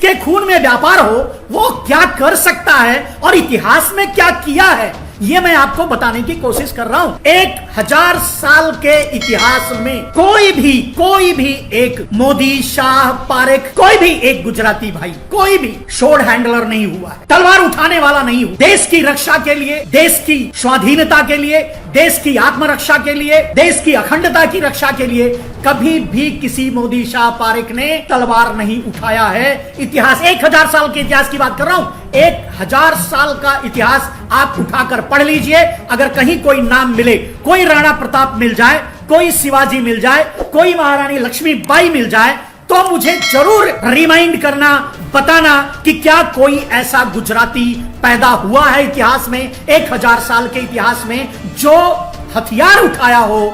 जिसके खून में व्यापार हो वो क्या कर सकता है और इतिहास में क्या किया है, ये मैं आपको बताने की कोशिश कर रहा हूं। 1000 साल के इतिहास में कोई भी एक मोदी, शाह, पारेख, कोई भी एक गुजराती भाई, कोई भी शोर्ड हैंडलर नहीं हुआ है, तलवार उठाने वाला नहीं हुआ। देश की रक्षा के लिए, देश की स्वाधीनता के लिए, देश की आत्मरक्षा के लिए, देश की अखंडता की रक्षा के लिए कभी भी किसी मोदी, शाह, पारेख ने तलवार नहीं उठाया है। इतिहास 1000 साल के इतिहास की बात कर रहा हूं। 1000 साल का इतिहास आप उठाकर पढ़ लीजिए। अगर कहीं कोई नाम मिले, कोई राणा प्रताप मिल जाए, कोई शिवाजी मिल जाए, कोई महारानी लक्ष्मीबाई मिल जाए, तो मुझे जरूर रिमाइंड करना, बताना कि क्या कोई ऐसा गुजराती पैदा हुआ है इतिहास में, 1000 साल के इतिहास में, जो हथियार उठाया हो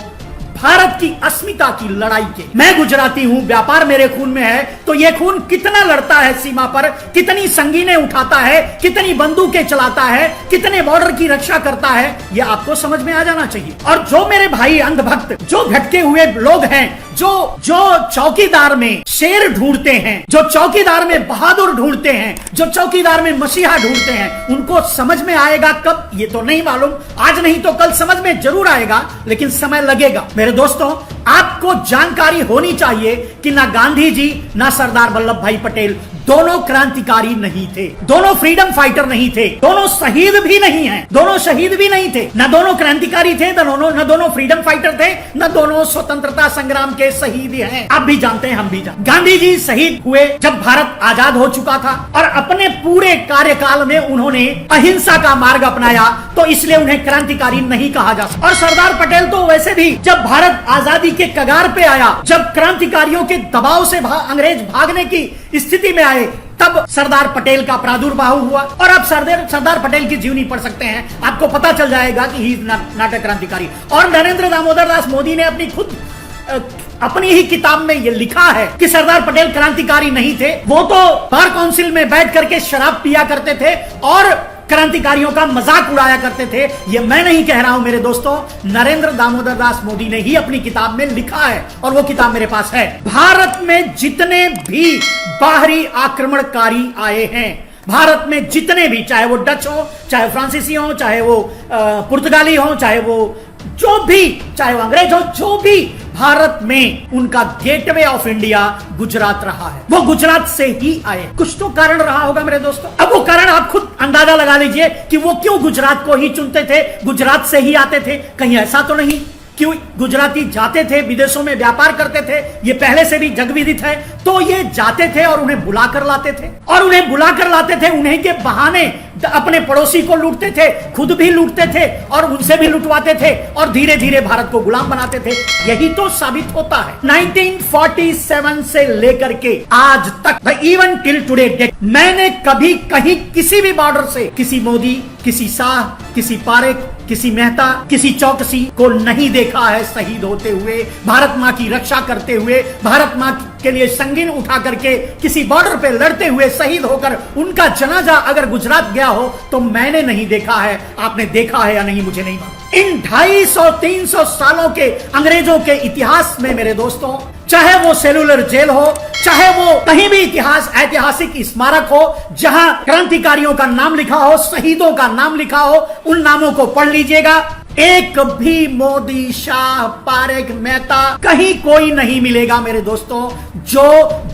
भारत की अस्मिता की लड़ाई के। मैं गुजराती हूं, व्यापार मेरे खून में है, तो यह खून कितना लड़ता है सीमा पर, कितनी संगीनें उठाता है, कितनी बंदूकें चलाता है, कितने बॉर्डर की रक्षा करता है, यह आपको समझ में आ जाना चाहिए। और जो मेरे भाई अंधभक्त, जो भटके हुए लोग हैं, जो चौकीदार में शेर ढूंढते हैं, जो चौकीदार में बहादुर ढूंढते हैं, जो चौकीदार में मसीहा ढूंढते हैं, उनको समझ में आएगा कब ये तो नहीं मालूम, आज नहीं तो कल समझ में जरूर आएगा, लेकिन समय लगेगा। मेरे दोस्तों, आपको जानकारी होनी चाहिए कि ना गांधी जी ना सरदार वल्लभ भाई पटेल दोनों क्रांतिकारी नहीं थे, दोनों फ्रीडम फाइटर नहीं थे, दोनों शहीद भी नहीं हैं, दोनों शहीद भी नहीं थे, न दोनों क्रांतिकारी थे, न दोनों फ्रीडम फाइटर थे, न दोनों स्वतंत्रता संग्राम के शहीद हैं। आप भी जानते हैं, हम भी जानते। गांधी जी शहीद हुए जब भारत आजाद हो चुका था और अपने पूरे कार्यकाल में उन्होंने अहिंसा का मार्ग अपनाया, तो इसलिए उन्हें क्रांतिकारी नहीं कहा जा सकता। और सरदार पटेल तो वैसे भी जब भारत आजादी के कगार पे आया, जब क्रांतिकारियों के दबाव से अंग्रेज भागने की स्थिति में आए, तब सरदार पटेल का प्रादुर्भाव हुआ। और आप सरदार पटेल की जीवनी पढ़ सकते हैं, आपको पता चल जाएगा कि ही इज नॉट अ क्रांतिकारी। और नरेंद्र दामोदर दास मोदी ने अपनी ही किताब में यह लिखा है कि सरदार पटेल क्रांतिकारी नहीं थे, वो तो बार काउंसिल में बैठ करके शराब पिया करते थे और क्रांतिकारियों का मजाक उड़ाया करते थे। ये मैं नहीं कह रहा हूं मेरे दोस्तों, नरेंद्र दामोदर दास मोदी ने ही अपनी किताब में लिखा है और वो किताब मेरे पास है। भारत में जितने भी बाहरी आक्रमणकारी आए हैं, भारत में जितने भी, चाहे वो डच हो, चाहे फ्रांसीसी हो, चाहे वो पुर्तगाली हो, चाहे वो जो भी, चाहे वो अंग्रेज हो, जो भी, भारत में उनका गेटवे ऑफ इंडिया गुजरात रहा है। वो गुजरात से ही आए। कुछ तो कारण रहा होगा मेरे दोस्तों। अब वो कारण आप खुद अंदाजा लगा लीजिए कि वो क्यों गुजरात को ही चुनते थे, गुजरात से ही आते थे। कहीं ऐसा तो नहीं क्यों गुजराती जाते थे, विदेशों में व्यापार करते थे, ये पहले से भी जगविदित है। तो ये जाते थे और उन्हें बुला कर लाते थे, और उन्हें बुला कर लाते थे, उन्हीं के बहाने अपने पड़ोसी को लूटते थे, खुद भी लूटते थे और उनसे भी लुटवाते थे, और धीरे धीरे भारत को गुलाम बनाते थे। यही तो साबित होता है। 1947 से लेकर के आज तक, इवन टिल टुडे डेट, मैंने कभी कहीं किसी भी बॉर्डर से किसी मोदी, किसी शाह, किसी पारेख, किसी मेहता, किसी चौकसी को नहीं देखा है शहीद होते हुए, भारत माँ की रक्षा करते हुए, भारत माँ के लिए संगीन उठा करके किसी बॉर्डर पे लड़ते हुए शहीद होकर उनका जनाजा अगर गुजरात गया हो तो मैंने नहीं देखा है। आपने देखा है या नहीं मुझे नहीं मालूम। इन 250-300 सालों के अंग्रेजों के इतिहास में मेरे दोस्तों, चाहे वो सेलुलर जेल हो, चाहे वो कहीं भी ऐतिहासिक स्मारक हो जहां क्रांतिकारियों का नाम लिखा हो, शहीदों का नाम लिखा हो, उन नामों को पढ़ लीजिएगा। एक भी मोदी, शाह, पारेख, मेहता, कहीं कोई नहीं मिलेगा मेरे दोस्तों जो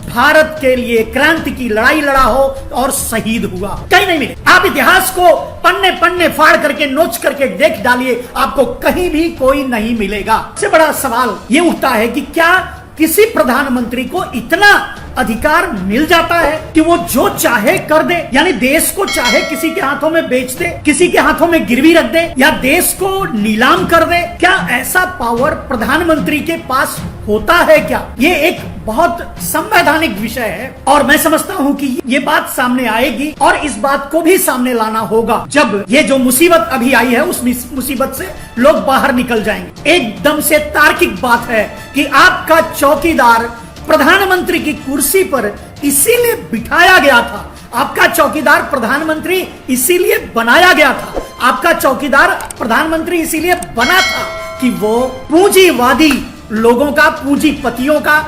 भारत के लिए क्रांति की लड़ाई लड़ा हो और शहीद हुआ। कहीं नहीं मिले। आप इतिहास को पन्ने पन्ने फाड़ करके, नोच करके देख डालिए, आपको कहीं भी कोई नहीं मिलेगा। सबसे बड़ा सवाल ये उठता है कि क्या किसी प्रधानमंत्री को इतना अधिकार मिल जाता है कि वो जो चाहे कर दे, यानी देश को चाहे किसी के हाथों में बेच दे, किसी के हाथों में गिरवी रख दे, या देश को नीलाम कर दे? क्या ऐसा पावर प्रधानमंत्री के पास होता है क्या? ये एक बहुत संवैधानिक विषय है और मैं समझता हूं कि ये बात सामने आएगी और इस बात को भी सामने लाना होगा जब ये जो मुसीबत अभी आई है उस मुसीबत से लोग बाहर निकल जाएंगे। एकदम से तार्किक बात है कि आपका चौकीदार प्रधानमंत्री की कुर्सी पर इसीलिए बिठाया गया था, आपका चौकीदार प्रधानमंत्री इसीलिए बनाया गया था, आपका चौकीदार प्रधानमंत्री इसीलिए बना था कि वो पूंजीवादी लोगों का, पूंजीपतियों का,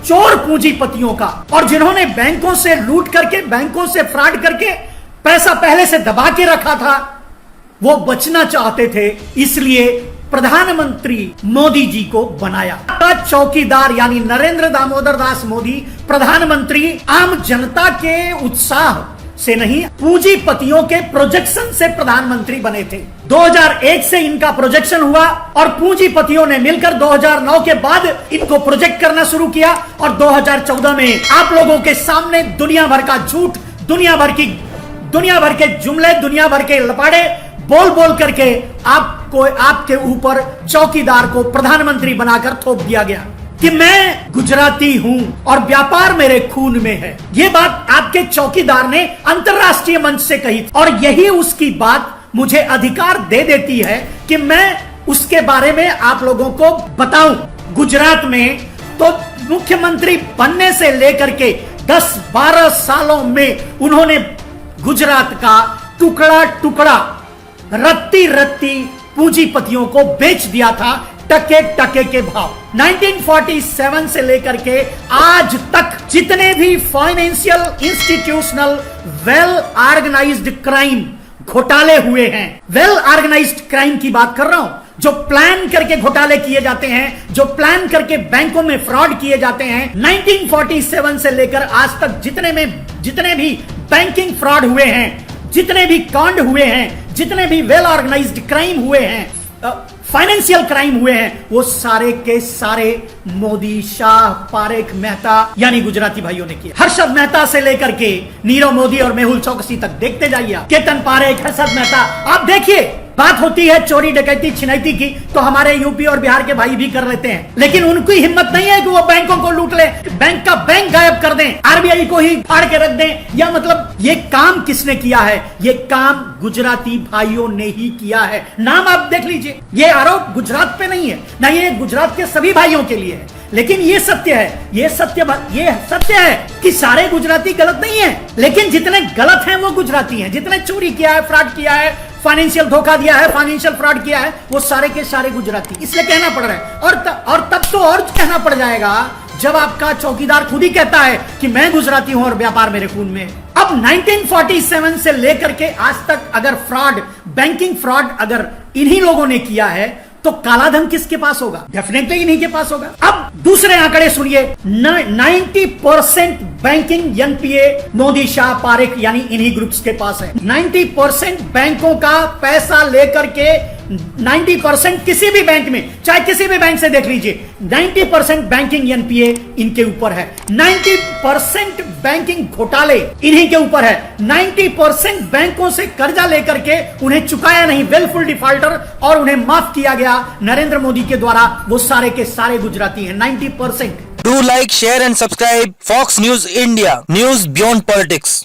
चोर पूंजीपतियों का, और जिन्होंने बैंकों से लूट करके, बैंकों से फ्रॉड करके पैसा पहले से दबा के रखा था, वो बचना चाहते थे, इसलिए प्रधानमंत्री मोदी जी को बनाया। चौकीदार यानी नरेंद्र दामोदर दास मोदी प्रधानमंत्री आम जनता के उत्साह से नहीं, पूंजीपतियों के प्रोजेक्शन से प्रधानमंत्री बने थे। 2001 से इनका प्रोजेक्शन हुआ और पूंजीपतियों ने मिलकर 2009 के बाद इनको प्रोजेक्ट करना शुरू किया, और 2014 में आप लोगों के सामने दुनिया भर का झूठ, दुनिया भर के जुमले, दुनिया भर के लपाड़े बोल बोल करके आपको, आपके ऊपर चौकीदार को प्रधानमंत्री बनाकर थोप दिया गया कि मैं गुजराती हूं और व्यापार मेरे खून में है। यह बात आपके चौकीदार ने अंतरराष्ट्रीय मंच से कही थी, और यही उसकी बात मुझे अधिकार दे देती है कि मैं उसके बारे में आप लोगों को बताऊं। गुजरात में तो मुख्यमंत्री बनने से लेकर के 10-12 सालों में उन्होंने गुजरात का टुकड़ा टुकड़ा, रत्ती रत्ती पूंजीपतियों को बेच दिया था टके टके के भाव। 1947 से लेकर के आज तक जितने भी financial institutional well organised crime घोटाले हुए हैं, वेल ऑर्गेनाइज्ड क्राइम की बात कर रहा हूं, जो प्लान करके घोटाले किए जाते हैं, जो प्लान करके बैंकों में फ्रॉड किए जाते हैं, 1947 से लेकर आज तक जितने भी बैंकिंग फ्रॉड हुए हैं, जितने भी कांड हुए हैं, जितने भी वेल ऑर्गेनाइज्ड क्राइम हुए हैं, फाइनेंशियल क्राइम हुए हैं, वो सारे के सारे मोदी, शाह, पारेख, मेहता यानी गुजराती भाइयों ने किया। हर्षद मेहता से लेकर के नीरव मोदी और मेहुल चौकसी तक देखते जाइए। केतन पारेख, हर्षद मेहता, आप देखिए, बात होती है चोरी डकैती छिनैती की तो हमारे यूपी और बिहार के भाई भी कर लेते हैं, लेकिन उनकी हिम्मत नहीं है कि वो बैंकों को लूट ले, बैंक का बैंक गायब कर दें, आरबीआई को ही फाड़ के रख दें। या मतलब ये काम किसने किया है? ये काम गुजराती भाइयों ने ही किया है। नाम आप देख लीजिए, ये आरोप गुजरात पे नहीं है, ना ये गुजरात के सभी भाइयों के लिए है, लेकिन ये सत्य है, ये सत्य है कि सारे गुजराती गलत नहीं है, लेकिन जितने गलत हैं वो गुजराती हैं। जितने चोरी किया है, फ्रॉड किया है, फाइनेंशियल धोखा दिया है, फाइनेंशियल फ्रॉड किया है, वो सारे के सारे गुजराती। इसलिए कहना पड़ रहा है। और तब तो और कहना पड़ जाएगा जब आपका चौकीदार खुद ही कहता है कि मैं गुजराती हूं और व्यापार मेरे खून में। अब 1947 से लेकर के आज तक अगर फ्रॉड, बैंकिंग फ्रॉड अगर इन्हीं लोगों ने किया है, तो काला धन किसके पास होगा? डेफिनेटली इन्हीं के पास होगा। अब दूसरे आंकड़े सुनिए, 90% बैंकिंग एनपीए मोदी, शाह, पारेख यानी इन्हीं ग्रुप्स के पास है। 90% बैंकों का पैसा लेकर के 90% किसी भी बैंक में, चाहे किसी भी बैंक से देख लीजिए, 90% बैंकिंग एनपीए इनके ऊपर है। 90% बैंकिंग घोटाले इन्हीं के ऊपर है। 90% बैंकों से कर्जा लेकर के उन्हें चुकाया नहीं, वेलफुल डिफॉल्टर, और उन्हें माफ किया गया नरेंद्र मोदी के द्वारा, वो सारे के सारे गुजराती हैं। 90%। Do like, share and subscribe Fox News India. News beyond politics.